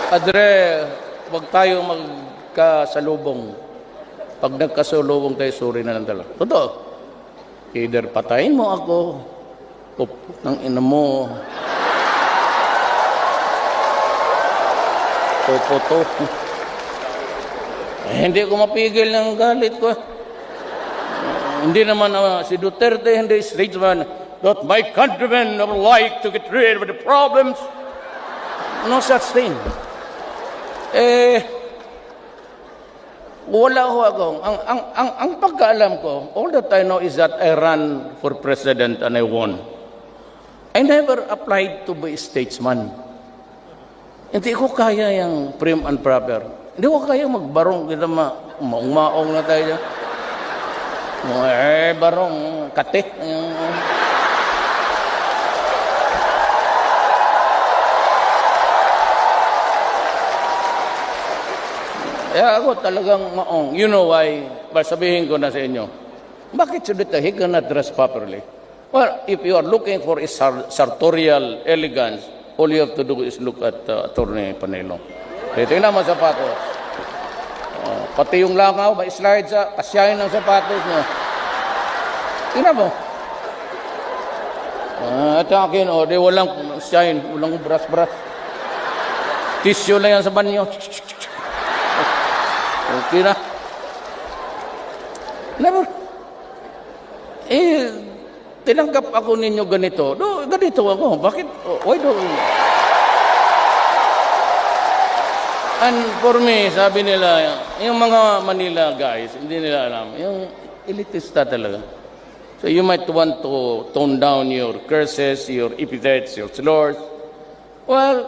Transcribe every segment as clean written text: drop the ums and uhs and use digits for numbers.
Adre, wag tayo magkasalubong. Pag nagkasalubong tayo, sorry na lang talaga. Totoo. Either patayin mo ako, o ng ina mo, to. Hindi ko mapigil ng galit ko. Hindi naman si Duterte, hindi statesman, that my countrymen would like to get rid of the problems. No such thing. Wala ho ako. Ang pagkaalam ko, all that I know is that I ran for president and I won. I never applied to be a statesman. Hindi ko kaya yung prim and proper. Hindi ko kaya magbarong. Kita maong na tayo. Barong, kate. Kaya ako talagang maong. You know why? Sabihin ko na sa inyo. Bakit he cannot dress properly? Well, if you are looking for a sartorial elegance, all you have to do is look at Atty. Panelo. Tingnan mo sapatos. Pati yung langaw, may slide sa kasyahin ng sapatos niya. Tingnan mo. At akin, di walang shine, walang brush. Tissue lang yan sa banyo. Okay na. Never. Tinanggap ako ninyo ganito. Ganito ako. Bakit? Why do And for me, sabi nila, yung mga Manila guys, hindi nila alam, yung elitista talaga. So you might want to tone down your curses, your epithets, your slurs. Well,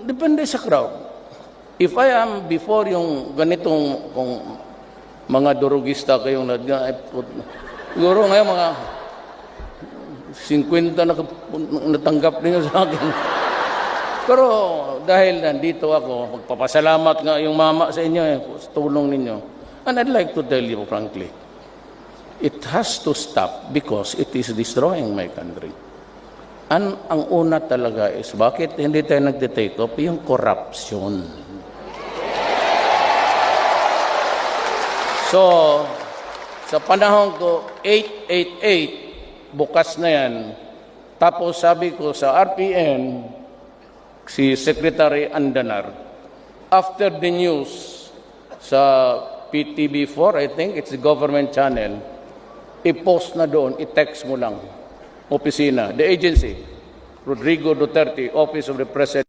depende sa crowd. If I am before yung ganitong kung mga durugista kayong siguro ngayon mga 50 natanggap niyo sa akin. Pero dahil nandito ako, magpapasalamat nga yung mama sa inyo sa tulong ninyo. And I'd like to tell you frankly, it has to stop because it is destroying my country. And ang una talaga is, bakit hindi tayo nagtitake up yung corruption? So, sa panahon ko, 888, bukas na yan. Tapos sabi ko sa RPN, si Secretary Andanar, after the news sa PTB4, I think it's the government channel, i-post na doon, i-text mo lang, opisina, the agency, Rodrigo Duterte, Office of the President.